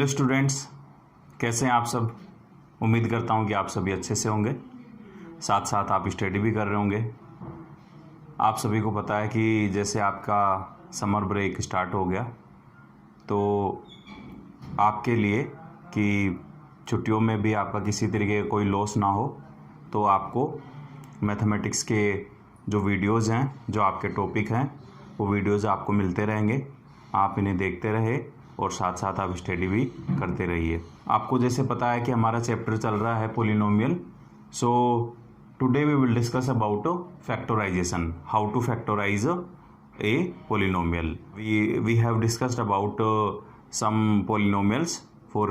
Students, कैसे हैं आप सब। उम्मीद करता हूं कि आप सभी अच्छे से होंगे, साथ साथ आप स्टडी भी कर रहे होंगे। आप सभी को पता है कि जैसे आपका समर ब्रेक स्टार्ट हो गया, तो आपके लिए कि छुट्टियों में भी आपका किसी तरीके का कोई लॉस ना हो, तो आपको मैथमेटिक्स के जो वीडियोज़ हैं, जो आपके टॉपिक हैं, वो वीडियोज़ आपको मिलते रहेंगे। आप इन्हें देखते रहे और साथ साथ आप स्टडी भी करते रहिए। आपको जैसे पता है कि हमारा चैप्टर चल रहा है polynomial. So today we will discuss about factorisation, how to factorise a polynomial. We have discussed about some polynomials, for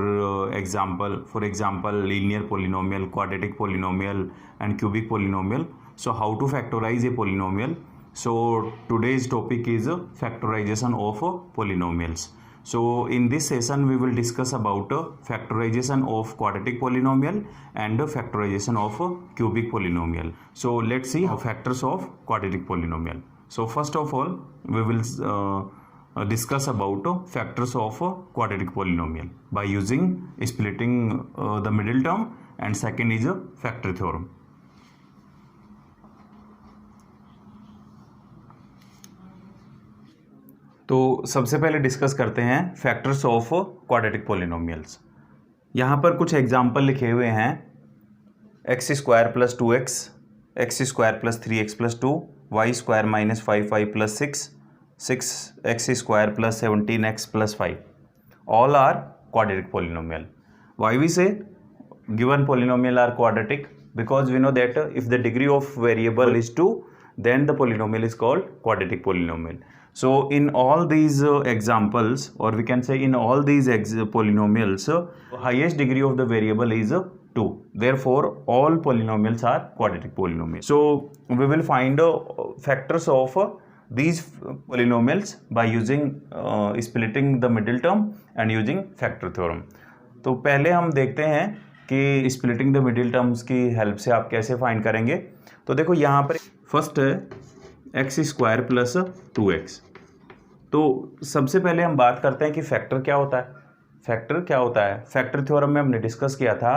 example linear polynomial, quadratic polynomial and cubic polynomial. So how to factorize a polynomial. So today's topic is factorization of polynomials. So in this session we will discuss about factorization of quadratic polynomial and factorization of cubic polynomial. So let's see how factors of quadratic polynomial. So first of all we will discuss about factors of quadratic polynomial by using splitting the middle term, and second is factor theorem. तो सबसे पहले discuss करते हैं factors of quadratic polynomials. यहाँ पर कुछ example लिखे हुए हैं। X square plus 2x, x square plus 3x plus 2, y square minus 5y plus 6, 6x square plus 17x plus 5, all are quadratic polynomial. Why we say given polynomial are quadratic? Because we know that if the degree of variable is 2, then the polynomial is called quadratic polynomial. So in all these examples, or we can say in all these polynomials, highest degree of the variable is 2. Therefore all polynomials are quadratic polynomials. So we will find factors of these polynomials by using splitting the middle term and using factor theorem. तो पहले हम देखते हैं कि splitting the middle terms की help से आप कैसे फाइंड करेंगे। तो देखो यहाँ पर फर्स्ट है एक्स स्क्वायर प्लस 2x। तो सबसे पहले हम बात करते हैं कि फैक्टर क्या होता है। फैक्टर क्या होता है, फैक्टर थ्योरम में हमने डिस्कस किया था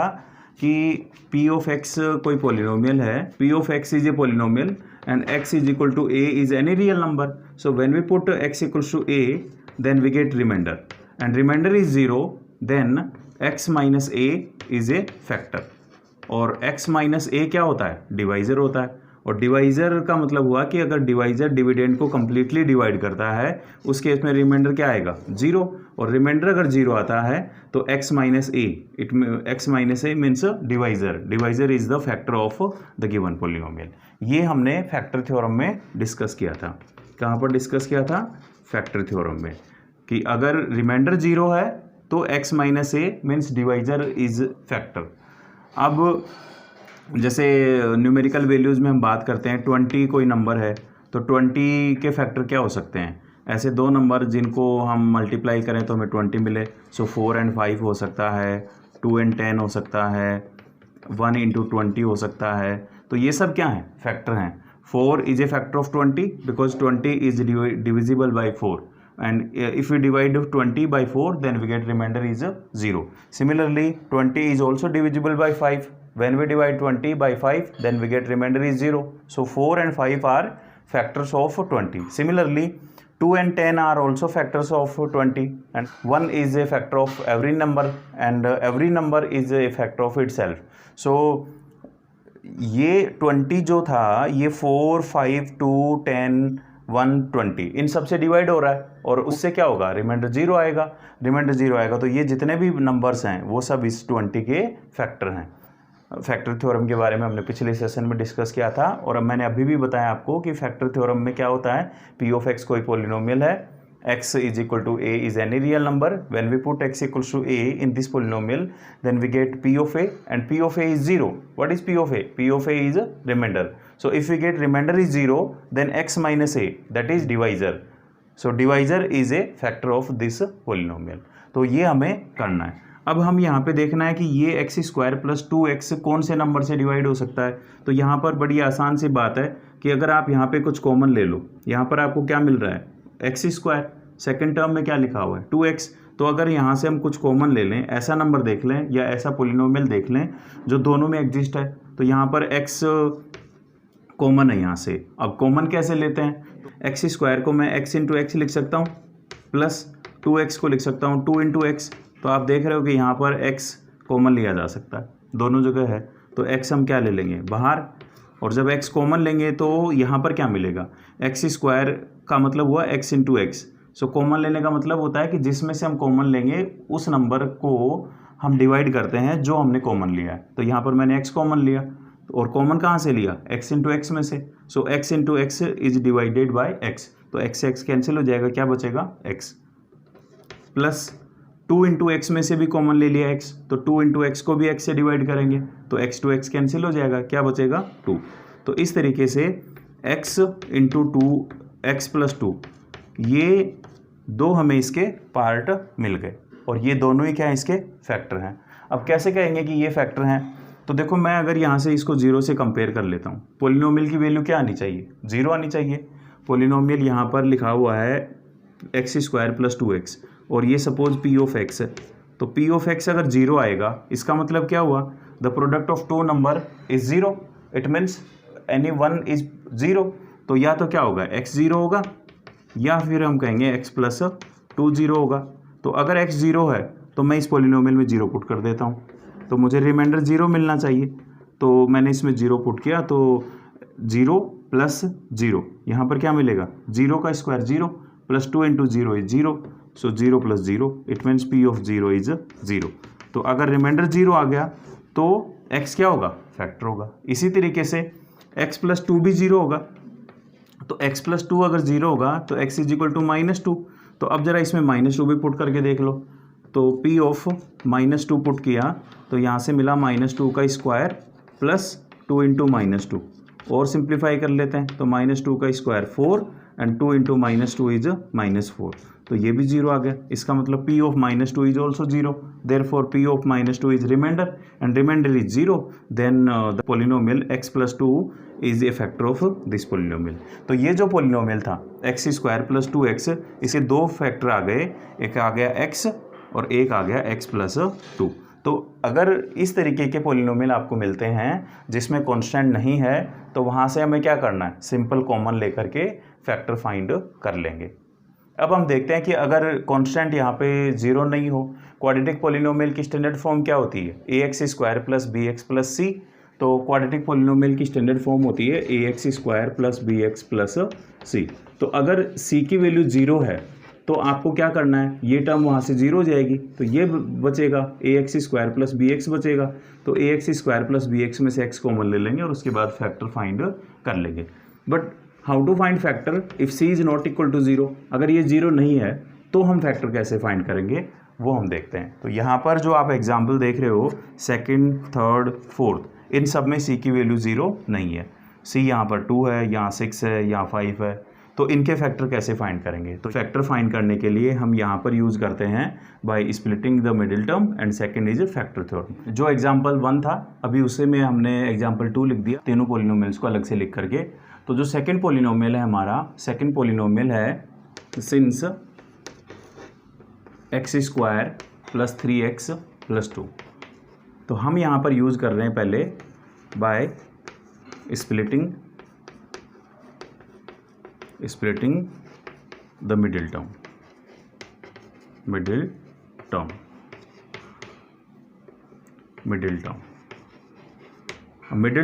कि p ऑफ x कोई पोलिनोमियल है, p of x is a polynomial and x is equal to a is any real number. So when we put x equals to a, then we get remainder, and remainder is 0, then x minus a is a factor. और x minus a क्या होता है, divisor होता है. और divisor का मतलब हुआ कि अगर डिवाइजर डिविडेंड को कंप्लीटली डिवाइड करता है, उस केस में रिमाइंडर क्या आएगा, 0. और रिमाइंडर अगर 0 आता है तो x minus a, x minus a means divisor. Divisor is the factor of the given polynomial. ये हमने फैक्टर थ्योरम में डिस्कस किया था. कहाँ पर डिस्कस किया था, फैक्टर थ्योरम में, कि अगर रिमाइंडर 0 है तो x minus A means divisor is factor. अब जैसे न्यूमेरिकल वैल्यूज़ में हम बात करते हैं, 20 कोई नंबर है तो 20 के फैक्टर क्या हो सकते हैं, ऐसे दो नंबर जिनको हम मल्टीप्लाई करें तो हमें 20 मिले. सो 4 and 5 हो सकता है, 2 and 10 हो सकता है, 1 into 20 हो सकता है. तो ये सब क्या हैं, फैक्टर हैं. 4 is a factor of 20 because 20 is divisible by 4. And if we divide 20 by 4, then we get remainder is 0. Similarly, 20 is also divisible by 5. When we divide 20 by 5, then we get remainder is 0. So 4 and 5 are factors of 20. Similarly, 2 and 10 are also factors of 20. And 1 is a factor of every number, and every number is a factor of itself. So ये 20 जो था, ये 4, 5, 2, 10, 1, 20 इन सब से divide हो रहा है, और उससे क्या होगा, रिमाइंडर 0 आएगा. रिमाइंडर 0 आएगा तो ये जितने भी नंबर्स हैं वो सब इस 20 के फैक्टर हैं. फैक्टर थ्योरम के बारे में हमने पिछले सेशन में डिस्कस किया था, और अब मैंने अभी भी बताया आपको कि फैक्टर थ्योरम में क्या होता है. p ऑफ x कोई पोलिनोमियल है, x is equal to a is any real number. When we put x equals to a in this polynomial, then we get p of a, and p of a is 0. What is p of a? p of a is remainder. So if we get remainder is 0, then x minus a, that is divisor. So divisor is a factor of this polynomial. तो ये हमें करना है. अब हम यहाँ पे देखना है कि ये एक्स स्क्वायर प्लस 2x कौन से नंबर से डिवाइड हो सकता है. तो यहाँ पर बड़ी आसान सी बात है कि अगर आप यहाँ पे कुछ कॉमन ले लो, यहाँ पर आपको क्या मिल रहा है, एक्स स्क्वायर. सेकेंड टर्म में क्या लिखा हुआ है, 2x. तो अगर यहाँ से हम कुछ कॉमन ले लें, ऐसा नंबर देख लें या ऐसा पोलिनोमियल देख लें जो दोनों में एग्जिस्ट है, तो यहाँ पर x कॉमन है यहाँ से। अब कॉमन कैसे लेते हैं, एक्स स्क्वायर को मैं x इंटू एक्स लिख सकता हूँ, प्लस 2x को लिख सकता हूँ 2 इंटू एक्स। तो आप देख रहे हो कि यहाँ पर x कॉमन लिया जा सकता है, दोनों जगह है, तो x हम क्या ले लेंगे बाहर, और जब x कॉमन लेंगे तो यहाँ पर क्या मिलेगा, एक्स स्क्वायर का मतलब हुआ x into x. So common लेने का मतलब होता है कि जिसमें से हम कॉमन लेंगे उस नंबर को हम डिवाइड करते हैं जो हमने कॉमन लिया है। तो यहाँ पर मैंने x कॉमन लिया, और कॉमन कहाँ से लिया, x इंटू एक्स में से। सो x into x is divided by x, तो x कैंसिल हो जाएगा, क्या बचेगा x, प्लस 2 इंटू एक्स में से भी कॉमन ले लिया x, तो 2 इंटू एक्स को भी x से डिवाइड करेंगे तो x टू एक्स कैंसिल हो जाएगा, क्या बचेगा 2। तो इस तरीके से x इंटू 2x प्लस 2, ये दो हमें इसके पार्ट मिल गए, और ये दोनों ही क्या है, इसके फैक्टर हैं। अब कैसे कहेंगे कि ये फैक्टर हैं, तो देखो मैं अगर यहाँ से इसको 0 से कंपेयर कर लेता हूँ, पोलिनोमियल की वैल्यू क्या आनी चाहिए, 0 आनी चाहिए। पोलिनोमियल यहाँ पर लिखा हुआ है एक्स स्क्वायर प्लस 2x, और ये सपोज p ऑफ x है, तो p ऑफ x अगर 0 आएगा इसका मतलब क्या हुआ, the product of two number is 0, it means any one is 0। तो या तो क्या होगा, x 0 होगा, या फिर हम कहेंगे x प्लस 2 0 होगा। तो अगर x 0 है तो मैं इस पोलिनोमियल में 0 पुट कर देता हूँ, तो मुझे रिमाइंडर 0 मिलना चाहिए। तो मैंने इसमें 0 पुट किया, तो 0 प्लस 0, यहाँ पर क्या मिलेगा, 0 का square 0 plus 2 into 0 is 0, so 0 plus 0, it means p of 0 is 0। तो अगर रिमाइंडर 0 आ गया तो x क्या होगा, फैक्टर होगा। इसी तरीके से x प्लस 2 भी 0 होगा, तो x प्लस 2 अगर 0 होगा तो x इज इक्वल टू -2। तो अब जरा इसमें -2 भी पुट करके देख लो, तो p ऑफ -2 पुट किया तो यहाँ से मिला -2 का स्क्वायर प्लस 2 इंटू -2, और सिंप्लीफाई कर लेते हैं, तो -2 का स्क्वायर 4 एंड 2 इंटू -2 इज -4, तो ये भी 0 आ गया। इसका मतलब p of -2 is also 0, therefore p of -2 is remainder, and remainder is 0, then the polynomial x plus 2 is a factor of this polynomial. तो ये जो पोलिनोमियल था एक्स स्क्वायर प्लस 2x, इसे दो फैक्टर आ गए, एक आ गया x और एक आ गया x प्लस 2। तो अगर इस तरीके के पोलिनोमियल आपको मिलते हैं जिसमें कांस्टेंट नहीं है, तो वहाँ से हमें क्या करना है, सिंपल कॉमन लेकर के फैक्टर फाइंड कर लेंगे। अब हम देखते हैं कि अगर कांस्टेंट यहाँ पे 0 नहीं हो, क्वाड्रेटिक पोलिनोमियल की स्टैंडर्ड फॉर्म क्या होती है, ax square plus B X plus C. तो क्वाड्रेटिक पोलिनोमियल की स्टैंडर्ड फॉर्म होती है ax square plus B X plus C. तो अगर c की वैल्यू 0 है तो आपको क्या करना है, ये टर्म वहाँ से 0 हो जाएगी, तो ये बचेगा ax square plus B x बचेगा। तो ax square plus B x में से x कॉमन ले लेंगे और उसके बाद फैक्टर फाइंड कर लेंगे। But how to find factor if c is not equal to 0, अगर ये 0 नहीं है तो हम फैक्टर कैसे फाइंड करेंगे वो हम देखते हैं। तो यहाँ पर जो आप एग्जाम्पल देख रहे हो, सेकेंड, थर्ड, फोर्थ, इन सब में c की वैल्यू 0 नहीं है। c यहाँ पर 2 है, यहाँ 6 है, यहाँ 5 है, तो इनके फैक्टर कैसे फाइंड करेंगे। तो फैक्टर फाइंड करने के लिए हम यहाँ पर यूज़ करते हैं by splitting the middle term, and second is factor theorem. जो एग्जांपल 1 था अभी उसे में हमने एग्जांपल 2 लिख दिया, तीनों पोलिनोमियल्स को अलग से लिख करके। तो जो सेकंड पोलिनोमियल है हमारा, सेकंड पोलिनोमियल है since x square plus 3x plus 2। तो हम यहाँ पर यूज़ कर रहे हैं पहले by splitting the middle term, middle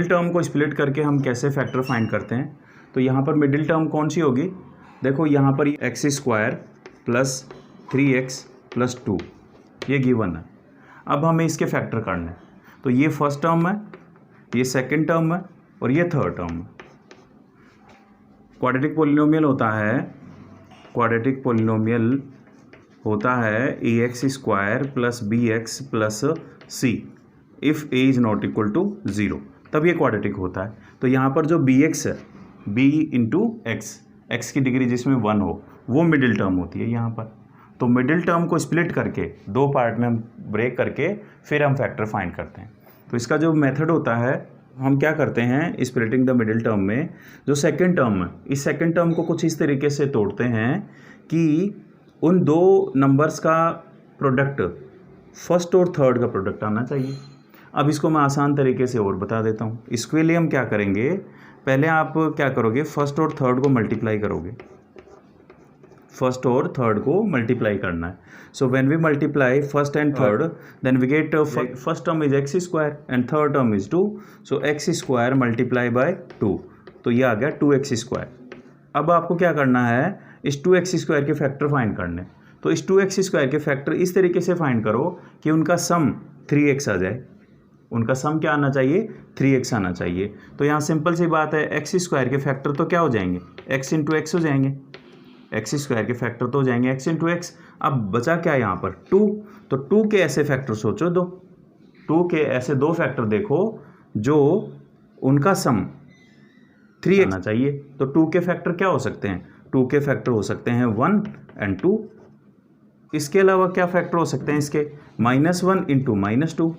term को स्प्लिट करके हम कैसे फैक्टर फाइंड करते हैं। तो यहाँ पर मिडिल टर्म कौन सी होगी, देखो यहाँ पर x square plus 3x plus 2 ये गिवन है। अब हमें इसके फैक्टर करने हैं, तो ये फर्स्ट टर्म है, ये सेकंड टर्म है और ये थर्ड टर्म है। क्वाड्रेटिक पोलिनोमियल होता है ax square plus bx plus c if a is not equal to 0, तब ये क्वाड्रेटिक होता है। तो यहाँ पर जो bx है, b इंटू x की डिग्री जिसमें 1 हो, वो मिडिल टर्म होती है यहाँ पर। तो मिडिल टर्म को स्प्लिट करके दो पार्ट में हम ब्रेक करके फिर हम फैक्टर फाइंड करते हैं। तो इसका जो मेथड होता है, हम क्या करते हैं, स्प्लिटिंग द मिडिल टर्म में जो सेकंड टर्म है, इस सेकंड टर्म को कुछ इस तरीके से तोड़ते हैं कि उन दो नंबर्स का प्रोडक्ट फर्स्ट और थर्ड का प्रोडक्ट आना चाहिए। अब इसको मैं आसान तरीके से और बता देता हूँ। इसके लिए हम क्या करेंगे, पहले आप क्या करोगे, फर्स्ट और थर्ड को मल्टीप्लाई करोगे, फर्स्ट और थर्ड को मल्टीप्लाई करना है। So when we multiply first and third then we get first term is x square and third term is 2, so x square multiply by 2, तो ये आ गया 2x स्क्वायर। अब आपको क्या करना है, इस 2x स्क्वायर के फैक्टर फाइंड करने। तो इस 2x स्क्वायर के फैक्टर इस तरीके से फाइंड करो कि उनका सम 3x आ जाए। उनका सम क्या आना चाहिए, 3x आना चाहिए। तो यहाँ सिंपल सी बात है, एक्स स्क्वायर के फैक्टर तो क्या हो जाएंगे, x इंटू एक्स हो जाएंगे। एक्स स्क्वायर के फैक्टर तो हो जाएंगे x इंटू एक्स। अब बचा क्या यहाँ पर 2, तो 2 के ऐसे फैक्टर सोचो, 2 के ऐसे 2 फैक्टर देखो जो उनका सम 3 आना चाहिए। तो 2 के फैक्टर क्या हो सकते हैं, 2 के फैक्टर हो सकते हैं 1 एंड 2। इसके अलावा क्या फैक्टर हो सकते हैं इसके, -1 इंटू -2,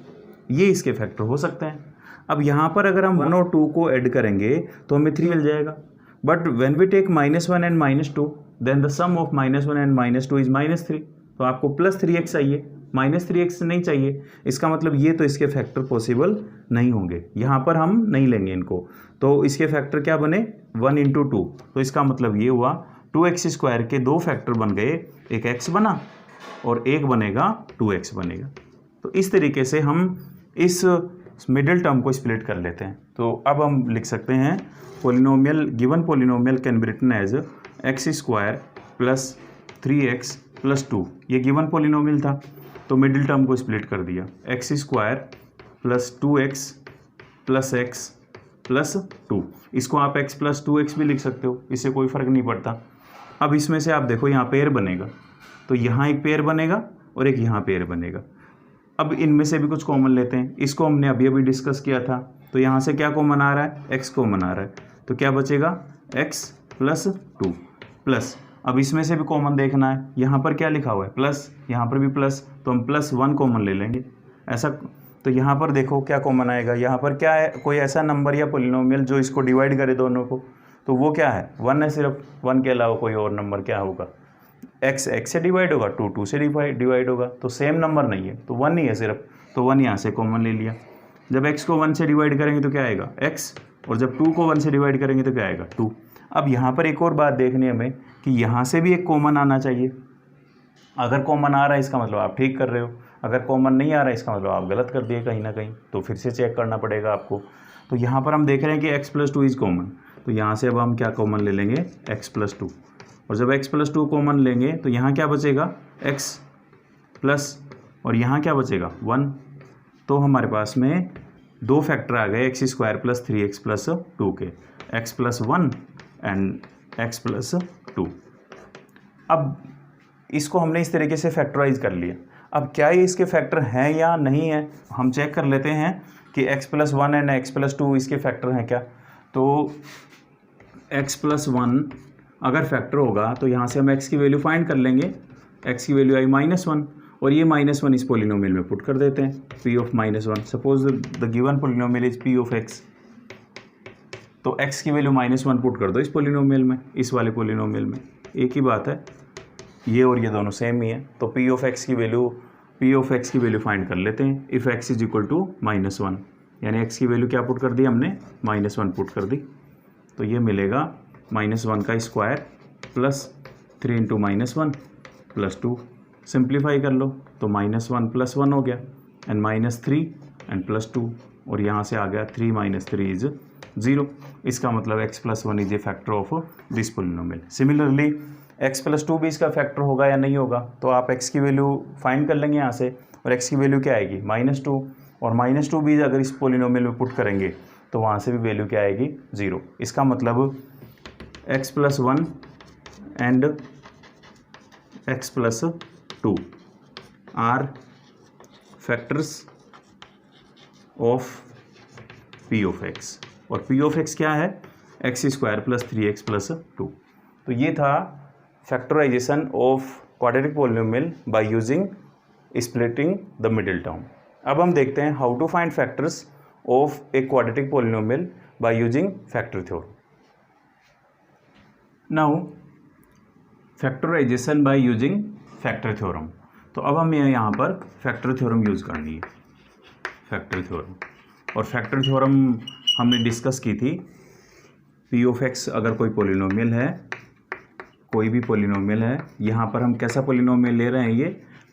ये इसके फैक्टर हो सकते हैं। अब यहाँ पर अगर हम 1 और 2 को ऐड करेंगे तो हमें 3 मिल जाएगा। But when we take -1 and -2 then the sum of -1 and -2 is -3, तो आपको +3x चाहिए, -3x नहीं चाहिए। इसका मतलब ये तो इसके फैक्टर पॉसिबल नहीं होंगे, यहाँ पर हम नहीं लेंगे इनको। तो इसके फैक्टर क्या बने, 1 इंटू 2, तो इसका मतलब ये हुआ 2x स्क्वायर के 2 फैक्टर बन गए, एक x बना और एक बनेगा 2x बनेगा। तो इस तरीके से हम इस मिडिल टर्म को स्प्लिट कर लेते हैं। तो अब हम लिख सकते हैं polynomial, given polynomial can be written as x square plus 3x plus 2, ये गिवन पोलिनोमियल था। तो मिडिल टर्म को स्प्लिट कर दिया, x square plus 2x plus x plus 2, इसको आप x प्लस 2x भी लिख सकते हो, इससे कोई फ़र्क नहीं पड़ता। अब इसमें से आप देखो यहाँ पेयर बनेगा, तो यहाँ एक पेयर बनेगा और एक यहाँ पेयर बनेगा। अब इनमें से भी कुछ कॉमन लेते हैं, इसको हमने अभी अभी डिस्कस किया था। तो यहाँ से क्या कॉमन आ रहा है, x कॉमन आ रहा है, तो क्या बचेगा x प्लस 2 प्लस, अब इसमें से भी कॉमन देखना है, यहाँ पर क्या लिखा हुआ है प्लस, यहाँ पर भी प्लस, तो हम +1 कॉमन ले लेंगे ऐसा। तो यहाँ पर देखो क्या कॉमन आएगा, यहाँ पर क्या है, कोई ऐसा नंबर या पोलिनोमियल जो इसको डिवाइड करे दोनों को, तो वो क्या है 1 है सिर्फ, 1 के अलावा कोई और नंबर क्या होगा, x से डिवाइड होगा, 2 से डिवाइड होगा, तो सेम नंबर नहीं है, तो 1 ही है सिर्फ, तो 1 यहाँ से कॉमन ले लिया। जब x को 1 से डिवाइड करेंगे तो क्या आएगा x, और जब 2 को 1 से डिवाइड करेंगे तो क्या आएगा 2। अब यहाँ पर एक और बात देखनी है हमें कि यहाँ से भी एक कॉमन आना चाहिए। अगर कॉमन आ रहा है इसका मतलब आप ठीक कर रहे हो, अगर कॉमन नहीं आ रहा है इसका मतलब आप गलत कर दिए कहीं ना कहीं, तो फिर से चेक करना पड़ेगा आपको। तो यहाँ पर हम देख रहे हैं कि x प्लस 2 इज़ कॉमन, तो यहाँ से अब हम क्या कॉमन ले लेंगे x प्लस 2, और जब x प्लस 2 कॉमन लेंगे तो यहाँ क्या बचेगा x प्लस, और यहाँ क्या बचेगा 1। तो हमारे पास में 2 फैक्टर आ गए x square plus 3x plus 2 के, x plus 1 and x plus 2। अब इसको हमने इस तरीके से फैक्टराइज कर लिया। अब क्या ये इसके फैक्टर हैं या नहीं है, हम चेक कर लेते हैं कि x plus 1 and x plus 2 इसके फैक्टर हैं क्या। तो x प्लस 1 अगर फैक्टर होगा तो यहाँ से हम x की वैल्यू फाइंड कर लेंगे, x की वैल्यू आई -1, और ये -1 इस पोलिनोमियल में पुट कर देते हैं, p of -1। Suppose the given polynomial is p of x, तो x की वैल्यू -1 पुट कर दो इस पोलिनोमियल में, इस वाले पोलिनोमियल में, एक ही बात है, ये और ये दोनों सेम ही है। तो p ऑफ x की वैल्यू फाइंड कर लेते हैं। If x is equal to -1, यानी x की वैल्यू क्या पुट कर दी हमने, -1 पुट कर दी, तो ये मिलेगा -1 का square plus 3 into -1 plus 2, simplify कर लो तो -1 प्लस 1 हो गया, एंड -3 एंड प्लस 2, और यहाँ से आ गया 3 - 3 इज 0। इसका मतलब x plus 1 is a factor of this polynomial. Similarly x plus 2 भी इसका फैक्टर होगा या नहीं होगा, तो आप x की वैल्यू फाइंड कर लेंगे यहाँ से, और x की वैल्यू क्या आएगी -2, और -2 भी अगर इस पोलिनोमियल में पुट करेंगे तो वहाँ से भी वैल्यू क्या आएगी 0। इसका मतलब x plus 1 and x plus 2 are factors of p of x, और p ऑफ x क्या है, x square plus 3x plus 2। तो ये था factorization of quadratic polynomial by using splitting the middle term. अब हम देखते हैं how to find factors of a quadratic polynomial by using factor theorem. Now factorization by using factor theorem. तो अब हमें यहाँ पर फैक्टर थ्योरम यूज़ करनी है, फैक्टर थ्योरम। और फैक्टर थ्योरम हमने डिस्कस की थी, पी ऑफ एक्स अगर कोई पोलिनोमियल है, कोई भी पोलिनोमियल है, यहाँ पर हम कैसा पोलिनोमियल ले रहे हैं, ये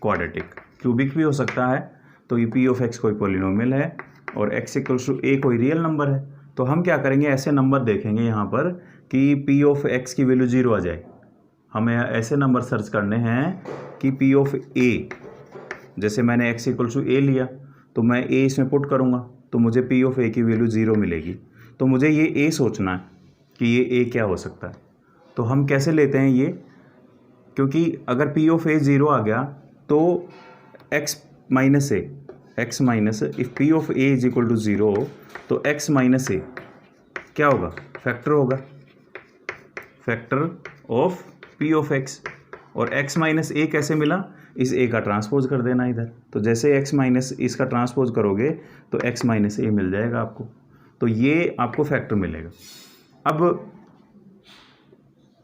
क्वाड्रेटिक, क्यूबिक भी हो सकता है। तो ये पी ऑफ एक्स कोई पोलिनोमियल है और एक्स इक्वल्स टू ए कोई रियल नंबर है। तो हम क्या करेंगे, ऐसे नंबर देखेंगे यहाँ पर कि पी ऑफ एक्स की वैल्यू 0 आ जाए। हमें ऐसे नंबर सर्च करने हैं कि पी ऑफ ए, जैसे मैंने एक्स इक्वल्स टू ए लिया तो मैं ए इसमें पुट करूँगा तो मुझे पी ऑफ ए की वैल्यू 0 मिलेगी। तो मुझे ये ए सोचना है कि ये ए क्या हो सकता है। तो हम कैसे लेते हैं ये, क्योंकि अगर पी ऑफ ए 0 आ गया तो x minus a, x minus, if p of a is equal to 0 तो एक्स माइनस ए क्या होगा, फैक्टर होगा, factor of p of x. और एक्स माइनस ए कैसे मिला, इस ए का ट्रांसपोज कर देना इधर। तो जैसे एक्स माइनस इसका ट्रांसपोज करोगे तो एक्स माइनस ए मिल जाएगा आपको, तो ये आपको फैक्टर मिलेगा। अब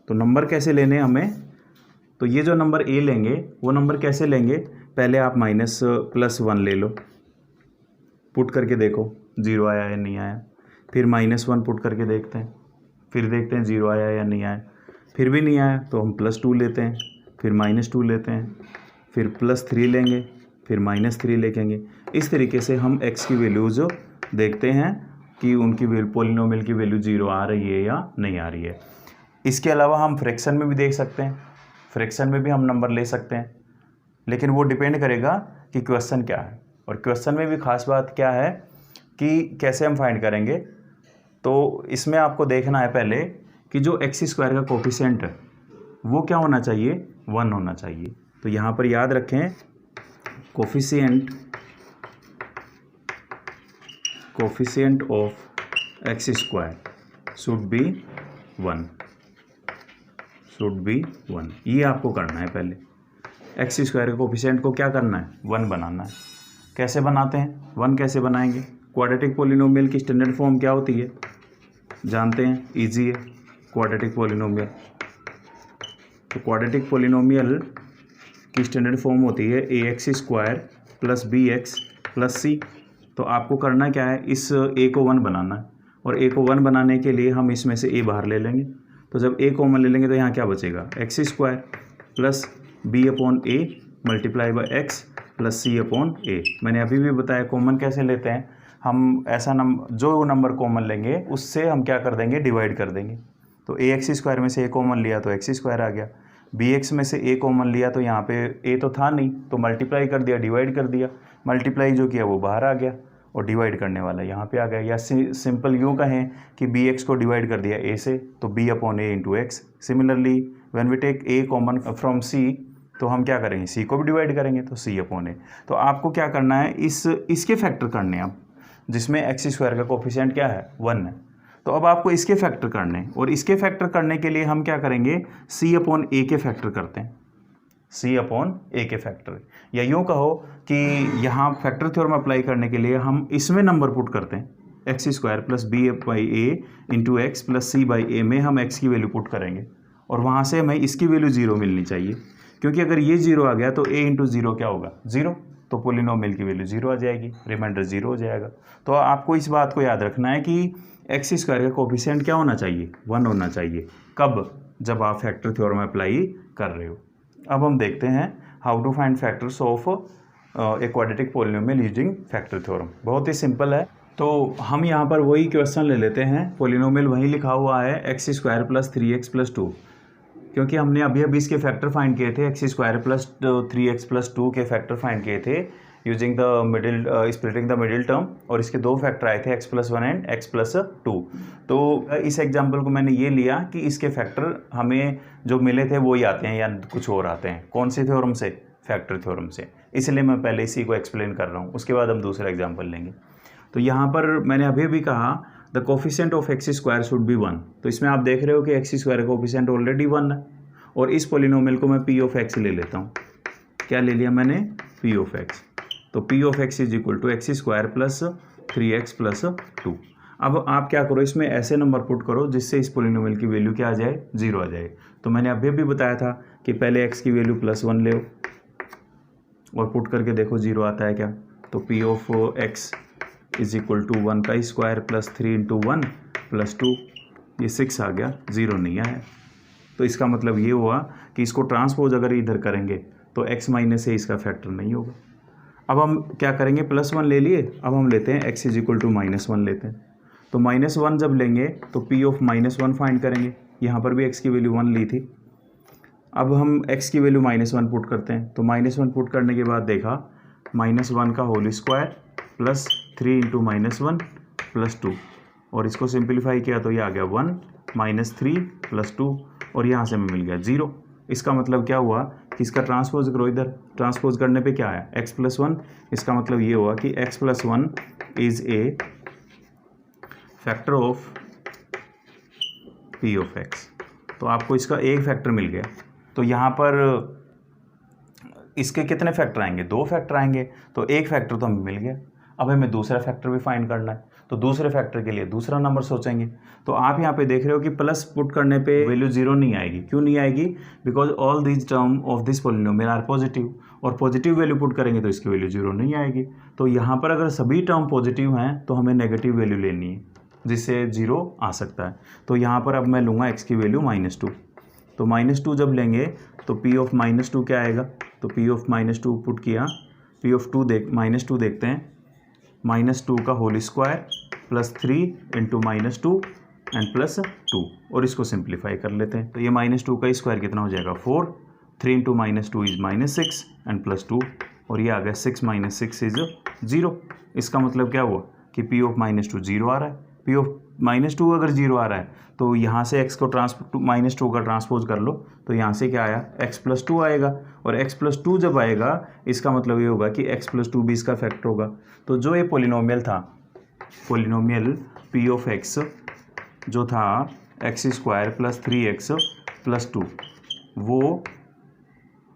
तो नंबर कैसे लेने हमें, तो ये जो नंबर ए लेंगे वो नंबर कैसे लेंगे, पहले आप माइनस प्लस 1 ले लो, पुट करके देखो 0 आया या नहीं आया, फिर -1 पुट करके देखते हैं, फिर देखते हैं 0 आया या नहीं आया, फिर भी नहीं आया तो हम +2 लेते हैं, फिर -2 लेते हैं, फिर +3 लेंगे, फिर -3 लेंगे। इस तरीके से हम x की वैल्यूज़ देखते हैं कि उनकी पोलिनोमियल की वैल्यू 0 आ रही है या नहीं आ रही है। इसके अलावा हम फ्रैक्शन में भी देख सकते हैं, फ्रैक्शन में भी हम नंबर ले सकते हैं, लेकिन वो डिपेंड करेगा कि क्वेश्चन क्या है। और क्वेश्चन में भी खास बात क्या है कि कैसे हम फाइंड करेंगे। तो इसमें आपको देखना है पहले कि जो x² का कोफिशिएंट है वो क्या होना चाहिए, 1 होना चाहिए। तो यहाँ पर याद रखें, coefficient of x² should be 1, should be 1। ये आपको करना है पहले, x² के कोफिशिएंट को क्या करना है, 1 बनाना है। कैसे बनाते हैं, 1 कैसे बनाएंगे, क्वाड्रेटिक पोलिनोमियल की स्टैंडर्ड फॉर्म क्या होती है जानते हैं, इजी है, क्वाड्रेटिक पोलिनोमियल। तो क्वाड्रेटिक पोलिनोमियल की स्टैंडर्ड फॉर्म होती है ax² + bx + c। तो आपको करना क्या है, इस a को 1 बनाना है, और a को 1 बनाने के लिए हम इसमें से a बाहर ले लेंगे। तो जब a कॉमन ले लेंगे तो यहाँ क्या बचेगा, x² + b/a × x + c/a। मैंने अभी भी बताया कॉमन कैसे लेते हैं, हम ऐसा नंबर, जो नंबर कॉमन लेंगे उससे हम क्या कर देंगे, डिवाइड कर देंगे। तो ax² में से a कॉमन लिया तो x² आ गया, bx में से a कॉमन लिया तो यहाँ पे a तो था नहीं तो मल्टीप्लाई कर दिया, डिवाइड कर दिया, मल्टीप्लाई जो किया वो बाहर आ गया और डिवाइड करने वाला यहाँ पे आ गया। या सिंपल यूँ कहें कि bx को डिवाइड कर दिया a से तो b/a × x। Similarly when we take a common from c तो हम क्या करेंगे, c को भी डिवाइड करेंगे तो c/a। तो आपको क्या करना है, इसके फैक्टर करने हैं अब, जिसमें x² का कोफिशिएंट क्या है, 1 है। तो अब आपको इसके फैक्टर करने हैं, और इसके फैक्टर करने के लिए हम क्या करेंगे, c/a के फैक्टर करते हैं, c/a के फैक्टर। या यूँ कहो कि यहाँ फैक्टर थ्योरम अप्लाई करने के लिए हम इसमें नंबर पुट करते हैं, x² + b/a × x + c/a में हम x की वैल्यू पुट करेंगे, और वहाँ से हमें इसकी वैल्यू 0 मिलनी चाहिए, क्योंकि अगर ये 0 आ गया तो a × 0 क्या होगा, 0। तो पोलिनोमियल की वैल्यू 0 आ जाएगी, रिमाइंडर 0 हो जाएगा। तो आपको इस बात को याद रखना है कि x² का कोफिशिएंट क्या होना चाहिए, 1 होना चाहिए। कब, जब आप फैक्टर थ्योरम अप्लाई कर रहे हो। अब हम देखते हैं how to find factors of a quadratic polynomial using factor theorem. बहुत ही सिंपल है। तो हम यहाँ पर वही क्वेश्चन ले लेते हैं, पोलिनोमियल वही लिखा हुआ है x² + 3x + 2, क्योंकि हमने अभी इसके फैक्टर फाइंड किए थे, x² + 3x + 2 के फैक्टर फाइंड किए थे using the middle splitting the middle term, और इसके 2 फैक्टर आए थे x + 1 एंड x + 2। तो इस एग्जांपल को मैंने ये लिया कि इसके फैक्टर हमें जो मिले थे वो ही आते हैं या कुछ और आते हैं, कौन सी थ्योरम से, फैक्टर थ्योरम से। इसलिए मैं पहले इसी को एक्सप्लेन कर रहा हूँ, उसके बाद हम दूसरा एग्जाम्पल लेंगे। तो यहाँ पर मैंने अभी कहा the coefficient of x² should be 1। तो इसमें आप देख रहे हो कि x² का कोफिशिएंट ऑलरेडी 1 है, और इस पोलिनोमियल को मैं p ऑफ x ले लेता हूँ। क्या ले लिया मैंने, p ऑफ x। तो p of x is equal to x² + 3x + 2। अब आप क्या करो, इसमें ऐसे नंबर पुट करो जिससे इस पोलिनोमियल की वैल्यू क्या आ जाए, 0 आ जाए। तो मैंने अभी बताया था कि पहले x की वैल्यू +1 ले, और पुट करके देखो 0 आता है क्या, तो p of x is equal to 1 का स्क्वायर प्लस 3 इंटू 1 प्लस 2, ये 6 आ गया, 0 नहीं आया। तो इसका मतलब ये हुआ कि इसको ट्रांसपोज अगर इधर करेंगे तो x माइनस ए इसका फैक्टर नहीं होगा। अब हम क्या करेंगे, +1 ले लिए, अब हम लेते हैं x इज इक्वल टू -1 लेते हैं। तो -1 जब लेंगे तो p ऑफ -1 फाइंड करेंगे, यहाँ पर भी x की वैल्यू 1 ली थी। अब हम x की वैल्यू -1 पुट करते हैं, तो -1 पुट करने के बाद देखा -1 का whole square plus 3 into -1 plus 2, और इसको सिंप्लीफाई किया तो ये आ गया 1 -3 प्लस 2, और यहाँ से हमें मिल गया 0। इसका मतलब क्या हुआ कि इसका ट्रांसपोज करो, इधर ट्रांसपोज करने पे क्या आया x+1, इसका मतलब ये हुआ कि x+1 is a factor of p of x। तो आपको इसका एक फैक्टर मिल गया। तो यहाँ पर इसके कितने फैक्टर आएंगे, 2 फैक्टर आएंगे, तो एक फैक्टर तो हमें मिल गया। अब हमें दूसरा फैक्टर भी फाइंड करना है, तो दूसरे फैक्टर के लिए दूसरा नंबर सोचेंगे। तो आप यहाँ पे देख रहे हो कि प्लस पुट करने पे वैल्यू 0 नहीं आएगी। क्यों नहीं आएगी, because all this term of this polynomial are positive, और पॉजिटिव वैल्यू पुट करेंगे तो इसकी वैल्यू 0 नहीं आएगी। तो यहाँ पर अगर सभी टर्म पॉजिटिव हैं तो हमें नेगेटिव वैल्यू लेनी है जिससे 0 आ सकता है। तो यहाँ पर अब मैं लूँगा x की वैल्यू -2। तो -2 जब लेंगे तो p ऑफ -2 क्या आएगा, तो p ऑफ -2 पुट किया, p ऑफ -2 देखते हैं, -2 का whole square plus 3 into -2 and plus 2, और इसको सिंप्लीफाई कर लेते हैं। तो ये -2 का स्क्वायर कितना हो जाएगा 4, 3 इंटू -2 इज -6 एंड प्लस 2, और ये आ गया 6 - 6 इज 0। इसका मतलब क्या हुआ कि p ऑफ -2 0 आ रहा है। p ऑफ -2 अगर 0 आ रहा है तो यहाँ से x को -2 का ट्रांसपोज कर लो, तो यहाँ से क्या आया x+2 आएगा, और x+2 जब आएगा इसका मतलब ये होगा कि x+2 भी इसका फैक्टर होगा। तो जो ये पोलिनोमियल था, पोलिनोमियल p ऑफ x जो था x² प्लस 3x प्लस 2, वो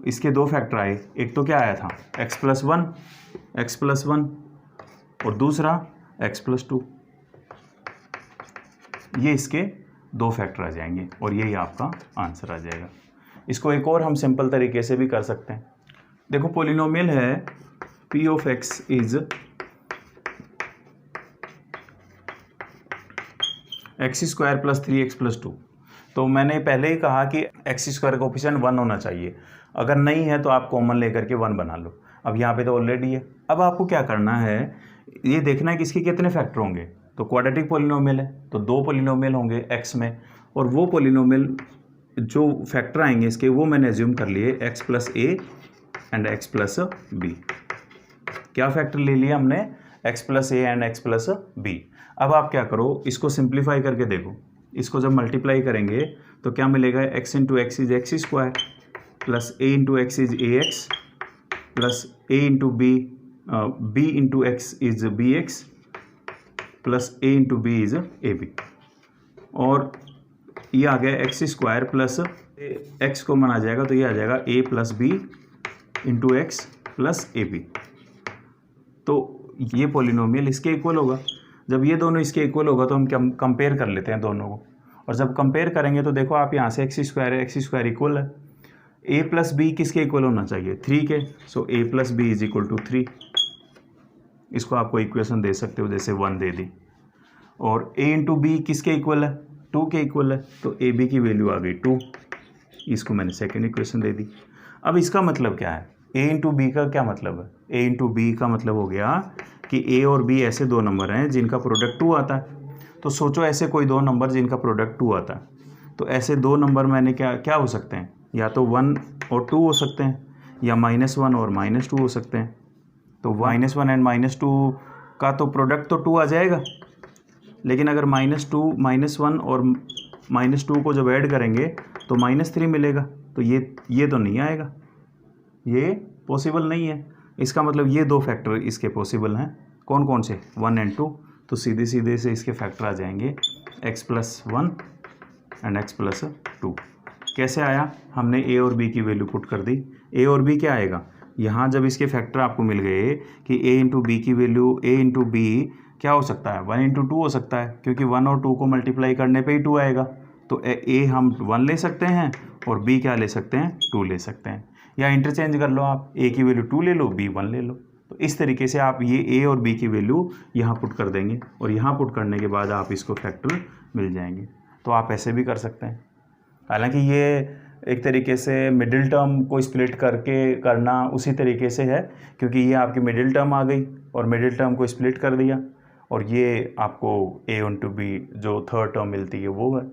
इसके 2 फैक्टर आए। एक तो क्या आया था x+1 और दूसरा x+2, ये इसके 2 फैक्टर आ जाएंगे और यही आपका आंसर आ जाएगा। इसको एक और हम सिंपल तरीके से भी कर सकते हैं। देखो पोलिनोमियल है p of x is x² plus 3x plus 2। तो मैंने पहले ही कहा कि x² कोफिशिएंट 1 होना चाहिए, अगर नहीं है तो आप कॉमन लेकर के 1 बना लो। अब यहाँ पे तो ऑलरेडी है। अब आपको क्या करना है, ये देखना है कि इसके कितने फैक्टर होंगे। तो क्वाड्रेटिक पोलिनोमियल है तो 2 पोलिनोमियल होंगे x में, और वो पोलिनोमियल जो फैक्टर आएंगे इसके वो मैंने एज्यूम कर लिए x plus a and x plus b। क्या फैक्टर ले लिया हमने, x plus a and x plus b। अब आप क्या करो, इसको सिंप्लीफाई करके देखो। इसको जब मल्टीप्लाई करेंगे तो क्या मिलेगा, x into x is x² plus a into x is ax plus a into b into x is bx plus a into b is ab, और ये आ गया x² प्लस x को माना जाएगा तो ये आ जाएगा a plus b into x plus ab। तो ये पोलिनोमियल इसके इक्वल होगा। जब ये दोनों इसके इक्वल होगा तो हम कंपेयर कर लेते हैं दोनों को, और जब कंपेयर करेंगे तो देखो आप यहाँ से x² इक्वल है, a प्लस बी किसके इक्वल होना चाहिए, 3 के। So a plus b is equal to 3। इसको आपको इक्वेशन दे सकते हो, जैसे 1 दे दी। और a इंटू बी किसके इक्वल है, 2 के इक्वल है, तो ए बी की वैल्यू आ गई 2। इसको मैंने सेकेंड इक्वेशन दे दी। अब इसका मतलब क्या है, a इंटू बी का क्या मतलब है, a इंटू बी का मतलब हो गया कि a और b ऐसे 2 नंबर हैं जिनका प्रोडक्ट 2 आता है। तो सोचो ऐसे कोई 2 नंबर जिनका प्रोडक्ट 2 आता है, तो ऐसे 2 नंबर मैंने क्या हो सकते हैं, या तो 1 और 2 हो सकते हैं, या -1 और -2 हो सकते हैं। तो -1 एंड -2 का तो प्रोडक्ट तो 2 आ जाएगा, लेकिन अगर -1 और -2 को जब ऐड करेंगे तो -3 मिलेगा। तो ये तो नहीं आएगा, ये पॉसिबल नहीं है। इसका मतलब ये 2 फैक्टर इसके पॉसिबल हैं। कौन कौन से, 1 एंड 2। तो सीधे सीधे से इसके फैक्टर आ जाएंगे x+1 एंड x+2। कैसे आया, हमने a और b की वैल्यू पुट कर दी। a और b क्या आएगा, यहाँ जब इसके फैक्टर आपको मिल गए कि a इंटू बी की वैल्यू, a इंटू बी क्या हो सकता है, 1 इंटू 2 हो सकता है, क्योंकि 1 और 2 को मल्टीप्लाई करने पे ही 2 आएगा। तो a हम 1 ले सकते हैं और b क्या ले सकते हैं, 2 ले सकते हैं। या इंटरचेंज कर लो आप, ए की वैल्यू 2 ले लो, बी 1 ले लो। तो इस तरीके से आप ये ए और बी की वैल्यू यहाँ पुट कर देंगे और यहाँ पुट करने के बाद आप इसको फैक्टर मिल जाएंगे। तो आप ऐसे भी कर सकते हैं। हालांकि ये एक तरीके से मिडिल टर्म को स्प्लिट करके करना उसी तरीके से है, क्योंकि ये आपकी मिडिल टर्म आ गई और मिडिल टर्म को स्प्लिट कर दिया और ये आपको ए इंटू बी जो थर्ड टर्म मिलती है वो है।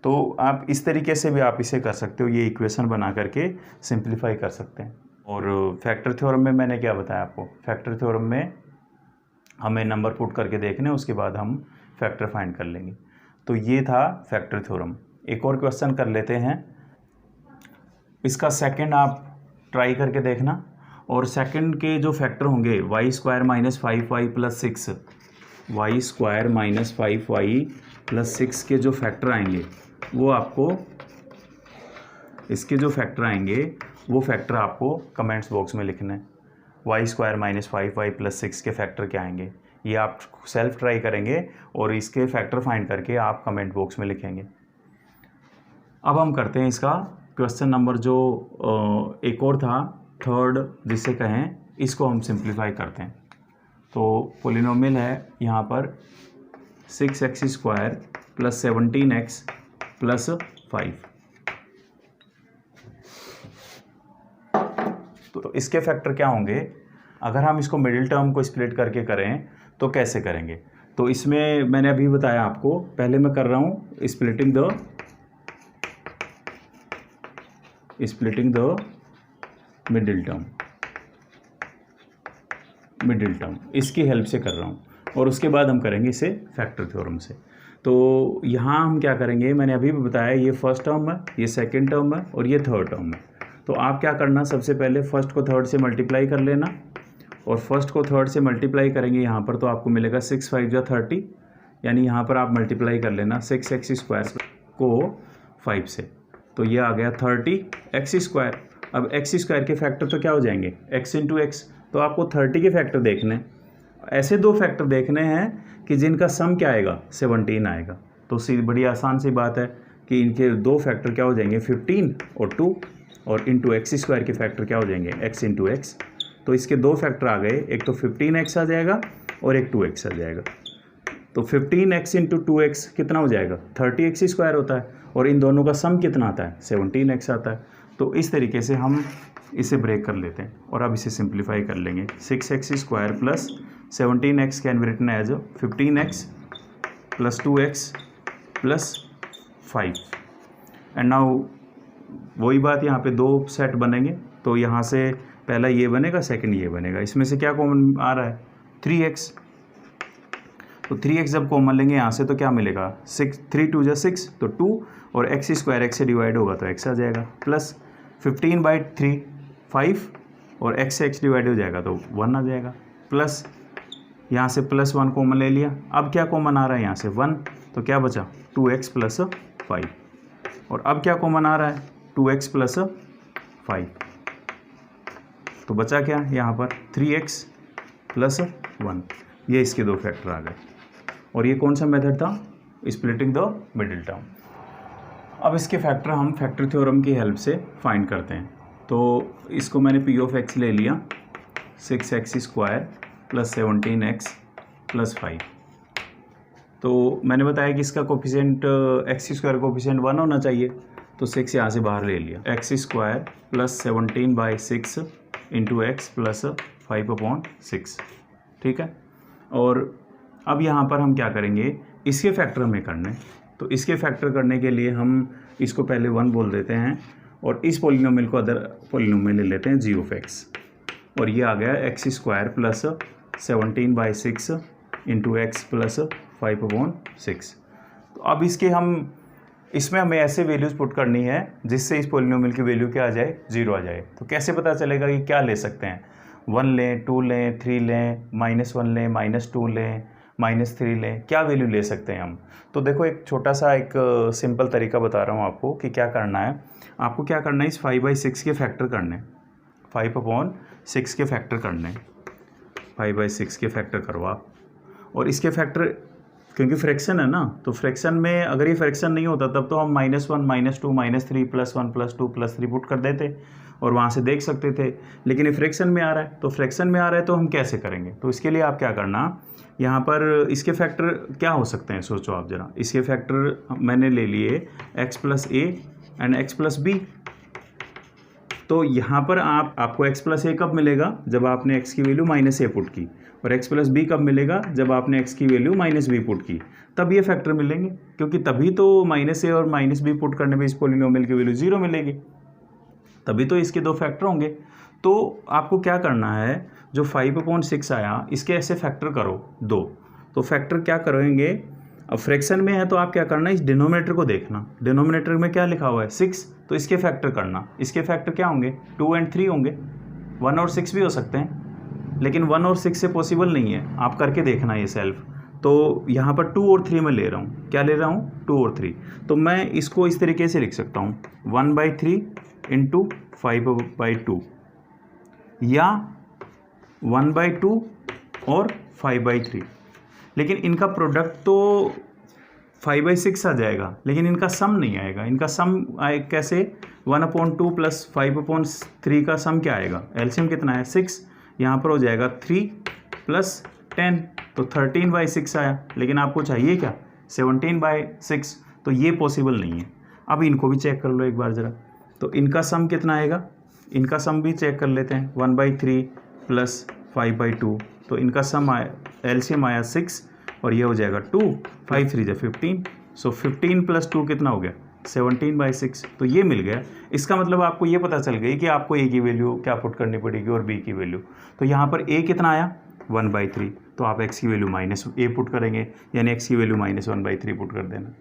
तो आप इस तरीके से भी आप इसे कर सकते हो, ये इक्वेशन बना करके सिंप्लीफाई कर सकते हैं। और फैक्टर थ्योरम में मैंने क्या बताया आपको, फैक्टर थ्योरम में हमें नंबर पुट करके देखने, उसके बाद हम फैक्टर फाइंड कर लेंगे। तो ये था फैक्टर थ्योरम। एक और क्वेश्चन कर लेते हैं, इसका सेकंड आप ट्राई करके देखना। और सेकंड के जो फैक्टर होंगे y square minus 5y plus 6, y square minus 5y plus 6 के जो फैक्टर आएंगे वो आपको, इसके जो फैक्टर आएंगे वो फैक्टर आपको कमेंट्स बॉक्स में लिखना है। Y square minus 5y plus 6 के फैक्टर क्या आएंगे ये आप सेल्फ ट्राई करेंगे और इसके फैक्टर फाइंड करके आप कमेंट बॉक्स में लिखेंगे। अब हम करते हैं इसका क्वेश्चन नंबर जो एक और था थर्ड जिसे कहें, इसको हम सिंप्लीफाई करते हैं। तो पोलिनोमियल है यहाँ पर 6x square plus 17x plus 5। तो इसके फैक्टर क्या होंगे, अगर हम इसको मिडिल टर्म को स्प्लिट करके करें तो कैसे करेंगे। तो इसमें मैंने अभी बताया आपको, पहले मैं कर रहा हूँ स्प्लिटिंग द मिडिल टर्म इसकी हेल्प से कर रहा हूँ और उसके बाद हम करेंगे इसे फैक्टर थ्योरम से। तो यहाँ हम क्या करेंगे, मैंने अभी भी बताया ये फर्स्ट टर्म है, ये सेकंड टर्म है और ये थर्ड टर्म है। तो आप क्या करना, सबसे पहले फर्स्ट को थर्ड से मल्टीप्लाई कर लेना और फर्स्ट को थर्ड से मल्टीप्लाई करेंगे यहाँ पर तो आपको मिलेगा 6 5 जा 30, यानी यहाँ पर आप मल्टीप्लाई कर लेना 6x स्क्वायर को 5 से, तो ये आ गया 30x स्क्वायर। अब x स्क्वायर के फैक्टर तो क्या हो जाएंगे x इंटू एक्स, तो आपको 30 के फैक्टर देखने, ऐसे दो फैक्टर देखने हैं कि जिनका सम क्या आएगा 17 आएगा। तो बड़ी आसान सी बात है कि इनके दो फैक्टर क्या हो जाएंगे 15 और 2, और इंटू एक्स स्क्वायर के फैक्टर क्या हो जाएंगे x इंटू एक्स। तो इसके दो फैक्टर आ गए, एक तो 15x आ जाएगा और एक 2x आ जाएगा। तो 15x इंटू 2x कितना हो जाएगा 30x स्क्वायर होता है और इन दोनों का सम कितना आता है 17x आता है। तो इस तरीके से हम इसे ब्रेक कर लेते हैं और अब इसे सिंप्लीफाई कर लेंगे। 6x square plus 17x can be written as 15x plus 2x plus 5। And now वही बात, यहाँ पे दो सेट बनेंगे, तो यहाँ से पहला ये बनेगा, सेकंड ये बनेगा। इसमें से क्या कॉमन आ रहा है 3x, तो 3x जब कॉमन लेंगे यहाँ से तो क्या मिलेगा 6, 3 2 जा 6 तो 2, और x स्क्वायर x से डिवाइड होगा तो x आ जाएगा, प्लस 15/3 5 और x से x डिवाइड हो जाएगा तो 1 आ जाएगा, प्लस यहाँ से प्लस 1 कॉमन ले लिया। अब क्या कॉमन आ रहा है यहाँ से 1, तो क्या बचा 2x प्लस 5, और अब क्या कॉमन आ रहा है 2x प्लस 5, तो बचा क्या यहाँ पर 3x प्लस 1। ये इसके दो फैक्टर आ गए और ये कौन सा मेथड था स्प्लिटिंग द मिडिल टर्म। अब इसके फैक्टर हम फैक्टर थ्योरम की हेल्प से फाइंड करते हैं। तो इसको मैंने p ऑफ x ले लिया 6x square plus 17x plus 5। तो मैंने बताया कि इसका कोफिशिएंट x स्क्वायर कोफिशिएंट 1 होना चाहिए, तो 6 यहाँ से बाहर ले लिया, x square plus 17/6 into x plus 5/6, ठीक है। और अब यहाँ पर हम क्या करेंगे, इसके फैक्टर हमें करने, तो इसके फैक्टर करने के लिए हम इसको पहले 1 बोल देते हैं और इस पोलिनोमियल को अदर पोलिनोमियल ले लेते हैं g ऑफ x, और ये आ गया x square plus 17/6 into x plus 5/6। तो अब इसमें हमें ऐसे वैल्यूज़ पुट करनी है जिससे इस पोलिनोमियल की वैल्यू क्या आ जाए 0 आ जाए। तो कैसे पता चलेगा कि क्या ले सकते हैं, 1 लें, 2 लें, 3 लें, -1 लें, -2 लें, -3 लें, क्या वैल्यू ले सकते हैं हम। तो देखो एक छोटा सा एक सिंपल तरीका बता रहा हूँ आपको कि क्या करना है। आपको क्या करना है, इस 5/6 के फैक्टर करने, 5/6 के फैक्टर करने, 5/6 के फैक्टर करो आप, और इसके फैक्टर क्योंकि फ्रैक्शन है ना, तो फ्रैक्शन में अगर ये फ्रैक्शन नहीं होता तब तो हम -1 -2 -3 +1 +2 +3 पुट कर देते और वहाँ से देख सकते थे। लेकिन ये फ्रैक्शन में आ रहा है, तो फ्रैक्शन में आ रहा है तो हम कैसे करेंगे? तो इसके लिए आप क्या करना, यहाँ पर इसके फैक्टर क्या हो सकते हैं, सोचो आप ज़रा। इसके फैक्टर मैंने ले लिए x + a and x + b। तो यहाँ पर आपको x + a कब मिलेगा? जब आपने x की वैल्यू -a पुट की, और x + b कब मिलेगा? जब आपने x की वैल्यू -b पुट की, तब ये फैक्टर मिलेंगे, क्योंकि तभी तो -a और -b पुट करने पे इस पोलिनोमियल की वैल्यू 0 मिलेगी, तभी तो इसके दो फैक्टर होंगे। तो आपको क्या करना है, जो 5/6 आया इसके ऐसे फैक्टर करो 2। तो फैक्टर क्या करेंगे, अब फ्रैक्शन में है तो आप क्या करना है, इस डिनोमिनेटर को देखना, डिनोमिनेटर में क्या लिखा हुआ है 6, तो इसके फैक्टर करना। इसके फैक्टर क्या होंगे, 2 और 3 होंगे, 1 और 6 भी हो सकते हैं, लेकिन 1 और 6 से पॉसिबल नहीं है, आप करके देखना ये सेल्फ। तो यहाँ पर 2 और 3 में ले रहा हूँ, क्या ले रहा हूँ, 2 और 3। तो मैं इसको इस तरीके से लिख सकता हूँ 1/3 × 5/2 या 1/2 और 5/3। लेकिन इनका प्रोडक्ट तो 5/6 आ जाएगा, लेकिन इनका सम नहीं आएगा। इनका सम आए कैसे, 1/2 + 5/3 का सम क्या आएगा, एलसीएम कितना है 6, यहाँ पर हो जाएगा 3 + 10, तो 13/6 आया। लेकिन आपको चाहिए क्या, 17/6, तो ये पॉसिबल नहीं है। अब इनको भी चेक कर लो एक बार ज़रा, तो इनका सम कितना आएगा, इनका सम भी चेक कर लेते हैं, 1/3 + 5/2, तो इनका सम आया, एलसीएम आया 6 और ये हो जाएगा 2, 5 3 = 15, सो 15 + 2 कितना हो गया, 17/6, तो ये मिल गया। इसका मतलब आपको ये पता चल गई कि आपको a की वैल्यू क्या पुट करनी पड़ेगी और b की वैल्यू। तो यहाँ पर a कितना आया 1/3, तो आप x की वैल्यू -a पुट करेंगे, यानी x की वैल्यू -1/3 पुट कर देना।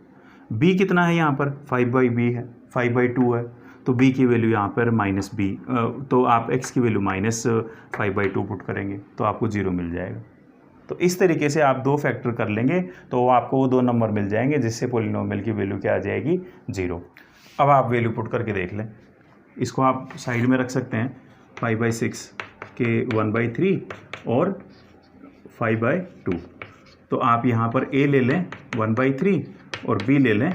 b कितना है, यहाँ पर 5/b है, 5/2 है, तो b की वैल्यू यहाँ पर -b, तो आप x की वैल्यू -5/2 पुट करेंगे तो आपको 0 मिल जाएगा। तो इस तरीके से आप दो फैक्टर कर लेंगे तो आपको वो दो नंबर मिल जाएंगे जिससे पोलिनोमियल की वैल्यू क्या आ जाएगी, 0। अब आप वैल्यू पुट करके देख लें, इसको आप साइड में रख सकते हैं, 5/6 के 1/3 और 5/2। तो आप यहाँ पर a ले लें 1/3 और b ले लें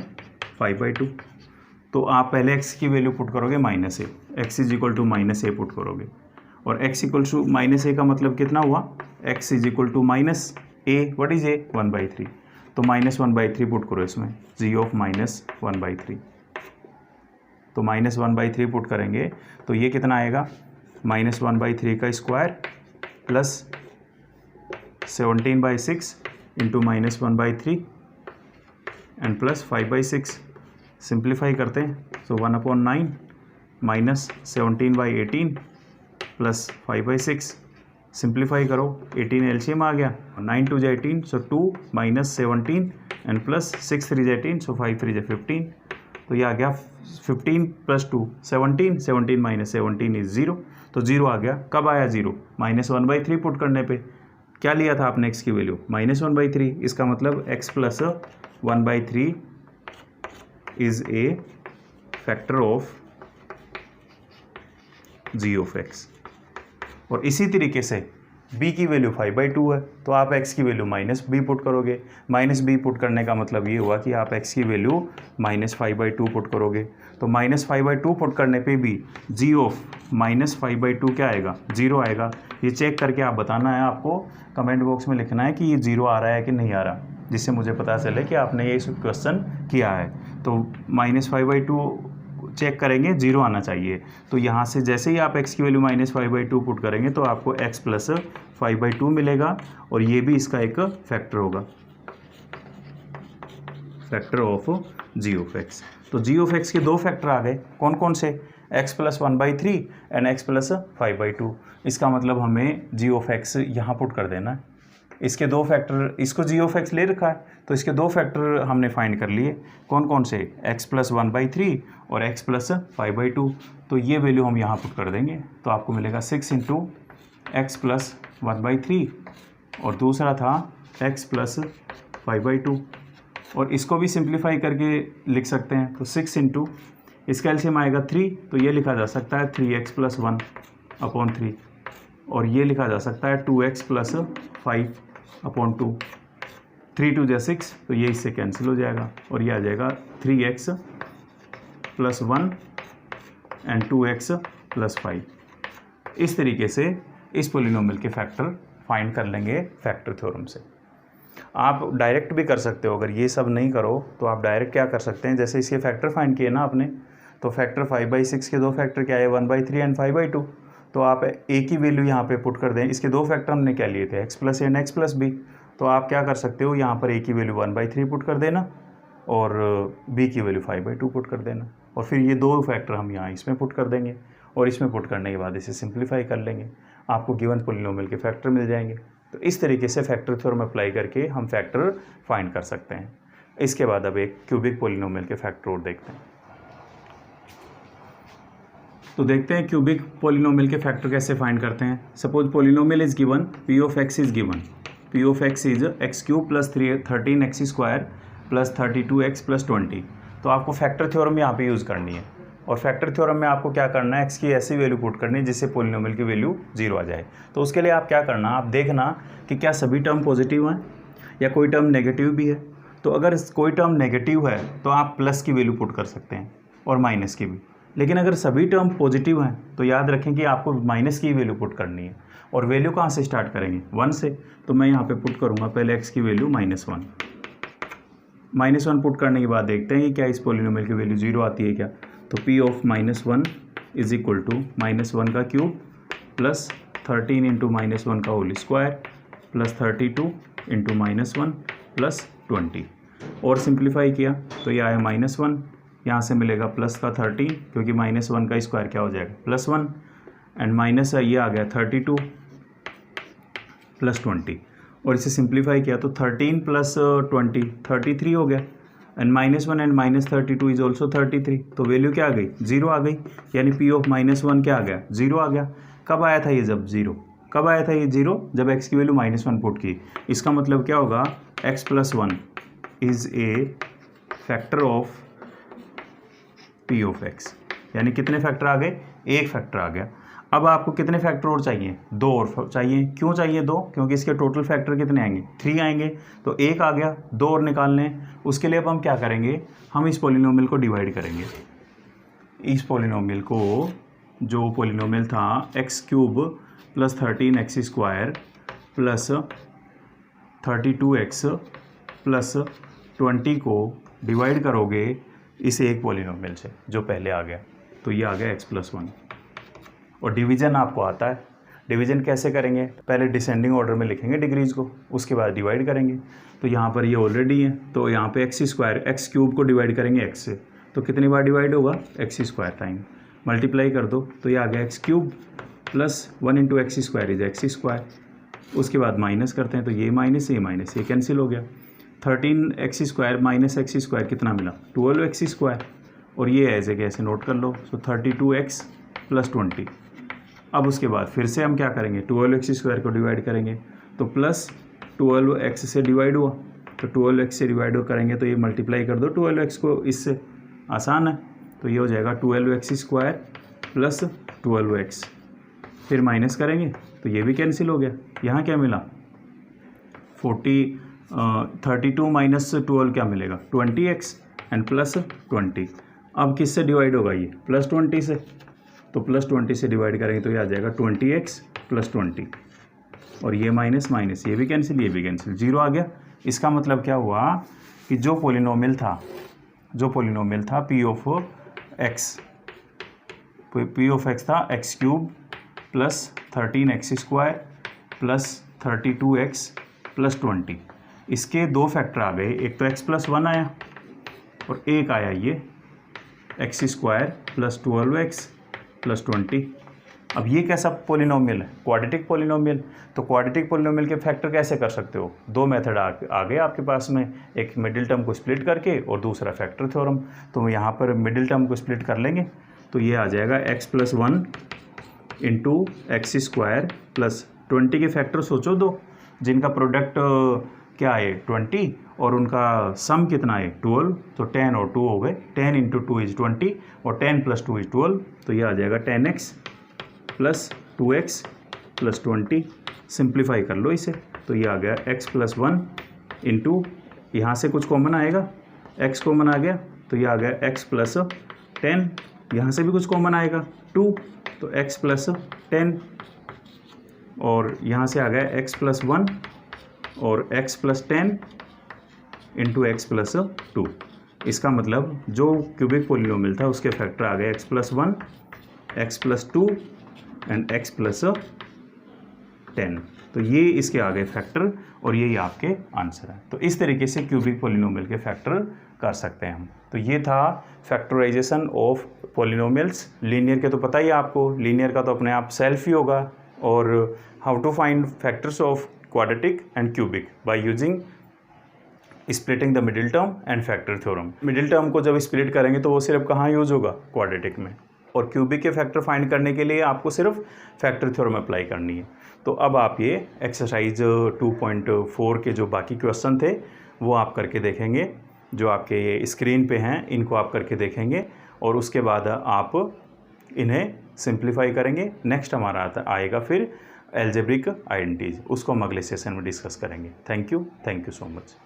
5/2। तो आप पहले x की वैल्यू पुट करोगे -a, x = -a पुट करोगे, और x = -a का मतलब कितना हुआ, x = -a, what is a, 1/3, तो -1/3 पुट करो इसमें, g of -1/3, तो -1/3 पुट करेंगे तो ये कितना आएगा, -1/3 का square plus 17/6 into -1/3 and plus 5/6, simplify करते हैं, सो 1/9 माइनस 17/18 प्लस 5/6, सिंप्लीफाई करो, 18 एलसीएम आ गया, 9 2 = 18, सो 2 - 17 एंड प्लस 6 3 = 18, सो 5 3 = 15, तो ये आ गया 15 + 2 17, 17 - 17 इज 0, तो 0 आ गया। कब आया 0, -1/3 पुट करने पे। क्या लिया था आपने x की वैल्यू, -1/3, इसका मतलब x + 1/3 is a factor of g of x। और इसी तरीके से b की वैल्यू 5/2 है, तो आप x की वैल्यू -b पुट करोगे, -b पुट करने का मतलब ये हुआ कि आप x की वैल्यू -5/2 पुट करोगे, तो -5/2 पुट करने पे भी g ऑफ -5/2 क्या आएगा, 0 आएगा। ये चेक करके आप बताना है, आपको कमेंट बॉक्स में लिखना है कि ये 0 आ रहा है कि नहीं आ रहा, जिससे मुझे पता चले कि आपने ये क्वेश्चन किया है। तो -5/2 चेक करेंगे, 0 आना चाहिए। तो यहाँ से जैसे ही आप x की वैल्यू -5/2 पुट करेंगे तो आपको x + 5/2 मिलेगा, और ये भी इसका एक फैक्टर होगा, factor of g of x। तो g of x के दो फैक्टर आ गए, कौन कौन से, x + 1/3 एंड x + 5/2। इसका मतलब हमें g of x यहाँ पुट कर देना है। इसके दो फैक्टर, इसको g of x ले रखा है तो इसके दो फैक्टर हमने फाइंड कर लिए, कौन कौन से, x + 1/3 और x + 5/2। तो ये वैल्यू हम यहाँ पुट कर देंगे, तो आपको मिलेगा 6 × x + 1/3 और दूसरा था x + 5/2, और इसको भी सिंप्लीफाई करके लिख सकते हैं। तो 6 × इसका एलसीएम आएगा 3, तो ये लिखा जा सकता है 3x + 1/3, और ये लिखा जा सकता है 2x + 5/2, 3 2 6, तो ये इससे कैंसिल हो जाएगा और ये आ जाएगा 3x + 1 एंड 2x + 5। इस तरीके से इस पोलिनोमियल के फैक्टर फाइंड कर लेंगे फैक्टर थ्योरम से। आप डायरेक्ट भी कर सकते हो, अगर ये सब नहीं करो तो आप डायरेक्ट क्या कर सकते हैं, जैसे इसके फैक्टर फाइंड किए ना आपने, तो फैक्टर 5/6 के दो फैक्टर क्या है, 1/3 एंड 5/2। तो आप एक ही वैल्यू यहाँ पे पुट कर दें। इसके दो फैक्टर हमने क्या लिए थे, x + a and x + b। तो आप क्या कर सकते हो, यहाँ पर a की वैल्यू 1/3 पुट कर देना और b की वैल्यू 5/2 पुट कर देना, और फिर ये दो फैक्टर हम यहाँ इसमें पुट कर देंगे और इसमें पुट करने के बाद इसे सिंप्लीफाई कर लेंगे, आपको गिवन पोलिनोमियल के फैक्टर मिल जाएंगे। तो इस तरीके से फैक्टर थ्योरम अप्लाई करके हम फैक्टर फाइंड कर सकते हैं। इसके बाद अब एक क्यूबिक पोलिनोमियल के फैक्टर और देखते हैं। तो देखते हैं क्यूबिक पोलिनोमियल के फैक्टर कैसे फाइंड करते हैं। Suppose polynomial is given, p of x is given, p of x is x³ + 13x² + 32x + 20। तो आपको फैक्टर थ्योरम यहाँ पे यूज़ करनी है, और फैक्टर थ्योरम में आपको क्या करना है, x की ऐसी वैल्यू पुट करनी है जिससे पोलिनोमियल की वैल्यू 0 आ जाए। तो उसके लिए आप क्या करना, आप देखना कि क्या सभी टर्म पॉजिटिव हैं या कोई टर्म नेगेटिव भी है। तो अगर कोई टर्म नेगेटिव है तो आप प्लस की वैल्यू पुट कर सकते हैं और माइनस की भी, लेकिन अगर सभी टर्म पॉजिटिव हैं तो याद रखें कि आपको माइनस की वैल्यू पुट करनी है। और वैल्यू कहाँ से स्टार्ट करेंगे, 1 से। तो मैं यहाँ पे पुट करूँगा पहले x की वैल्यू -1। -1 पुट करने के बाद देखते हैं कि क्या इस पोलिनोमियल की वैल्यू 0 आती है क्या। तो p of -1 is equal to -1 का क्यूब प्लस 13 इंटू -1 का whole square plus 32 into -1 plus 20। और सिंप्लीफाई किया तो ये आया -1, यहाँ से मिलेगा प्लस का 13, क्योंकि -1 का स्क्वायर क्या हो जाएगा +1, एंड माइनस ये आ गया 32 प्लस 20। और इसे सिंप्लीफाई किया तो 13 + 20 33 हो गया, एंड -1 एंड -32 इज ऑल्सो 33। तो वैल्यू क्या आ गई, 0 आ गई, यानी p ऑफ -1 क्या आ गया, 0 आ गया। कब आया था ये, जब 0, कब आया था ये 0, जब x की वैल्यू -1 पुट की। इसका मतलब क्या होगा, x + 1 is a factor of p of x, यानी कितने फैक्टर आ गए, एक फैक्टर आ गया। अब आपको कितने फैक्टर और चाहिए, 2 और चाहिए। क्यों चाहिए 2, क्योंकि इसके टोटल फैक्टर कितने आएंगे, 3 आएंगे। तो एक आ गया, 2 और निकालने हैं। उसके लिए अब हम क्या करेंगे, हम इस पोलिनोमियल को डिवाइड करेंगे। इस पोलिनोमियल को, जो पोलिनोमियल था x³ + 13x² + 32x + 20 को डिवाइड करोगे इस एक पोलिनोमियल से जो पहले आ गया, तो ये आ गया x + 1। और डिवीज़न आपको आता है, डिवीज़न कैसे करेंगे, पहले डिसेंडिंग ऑर्डर में लिखेंगे डिग्रीज को, उसके बाद डिवाइड करेंगे। तो यहाँ पर ये ऑलरेडी है, तो यहाँ पे x² को डिवाइड करेंगे x से, तो कितनी बार डिवाइड होगा, x² टाइम, मल्टीप्लाई कर दो तो ये आ गया x³ + 1 into x² is x²। उसके बाद माइनस करते हैं तो ये माइनस ये कैंसिल हो गया। 13x² - x² कितना मिला, 12x², और ये एज ए कैसे नोट कर लो, सो 32x + 20। अब उसके बाद फिर से हम क्या करेंगे, 12x² को डिवाइड करेंगे, तो प्लस 12x से डिवाइड हुआ, तो 12x से डिवाइड करेंगे तो ये मल्टीप्लाई कर दो 12x को इससे, आसान है। तो ये हो जाएगा 12x² + 12x, फिर माइनस करेंगे तो ये भी कैंसिल हो गया। यहाँ क्या मिला, 32 - 12 क्या मिलेगा, 20x एंड प्लस 20। अब किससे डिवाइड होगा ये, +20 से, तो +20 से डिवाइड करेंगे तो ये आ जाएगा 20x + 20, और ये माइनस ये भी कैंसिल, ये भी कैंसिल, 0 आ गया। इसका मतलब क्या हुआ कि जो पोलिनोमियल था p ऑफ x था x³ + 13x² + 32x + 20। इसके दो फैक्टर आ गए, एक तो x + 1 आया और एक आया ये x² + 12x + 20। अब ये कैसा पोलिनोमियल है, क्वाड्रेटिक पोलिनोमियल। तो क्वाड्रेटिक पोलिनोमियल के फैक्टर कैसे कर सकते हो, दो मेथड आ गए आपके पास में, एक मिडिल टर्म को स्प्लिट करके और दूसरा फैक्टर थ्योरम। तो यहाँ पर मिडिल टर्म को स्प्लिट कर लेंगे तो ये आ जाएगा x + 1 इंटू x² + 20 के फैक्टर सोचो दो, जिनका प्रोडक्ट क्या है 20 और उनका सम कितना है 12, तो 10 और 2 हो गए, 10 × 2 इज 20 और 10 + 2 इज 12। तो ये आ जाएगा 10x + 2x + 20। सिंप्लीफाई कर लो इसे, तो ये आ गया x + 1 इंटू यहाँ से कुछ कॉमन आएगा, x कॉमन आ गया तो ये आ गया x प्लस 10, यहाँ से भी कुछ कॉमन आएगा 2 तो x प्लस 10, और यहाँ से आ गया x प्लस 1 और x plus 10 into x plus 2। इसका मतलब जो क्यूबिक पोलिनोमियल था उसके फैक्टर आ गए x plus 1, x plus 2 and x plus 10। तो ये इसके आ गए फैक्टर और यही आपके आंसर है। तो इस तरीके से क्यूबिक पोलिनोमियल के फैक्टर कर सकते हैं हम। तो ये था फैक्टराइजेशन ऑफ पोलिनोमियल्स। लीनियर के तो पता ही है आपको, लीनियर का तो अपने आप सेल्फ ही होगा। और how to find factors of quadratic and cubic by using splitting the middle term and factor theorem. Middle term को जब स्प्लिट करेंगे तो वो सिर्फ कहाँ यूज होगा, क्वाड्रेटिक में। और क्यूबिक के फैक्टर फाइंड करने के लिए आपको सिर्फ फैक्टर थ्योरम अप्लाई करनी है। तो अब आप ये एक्सरसाइज 2.4 के जो बाकी क्वेश्चन थे वो आप करके देखेंगे, जो आपके ये स्क्रीन पे हैं इनको आप करके देखेंगे और उसके बाद आप इन्हें सिंप्लीफाई करेंगे। नेक्स्ट हमारा आएगा फिर एल्जेब्रिक आइडेंटिटीज, उसको हम अगले सेशन में डिस्कस करेंगे। Thank you so much.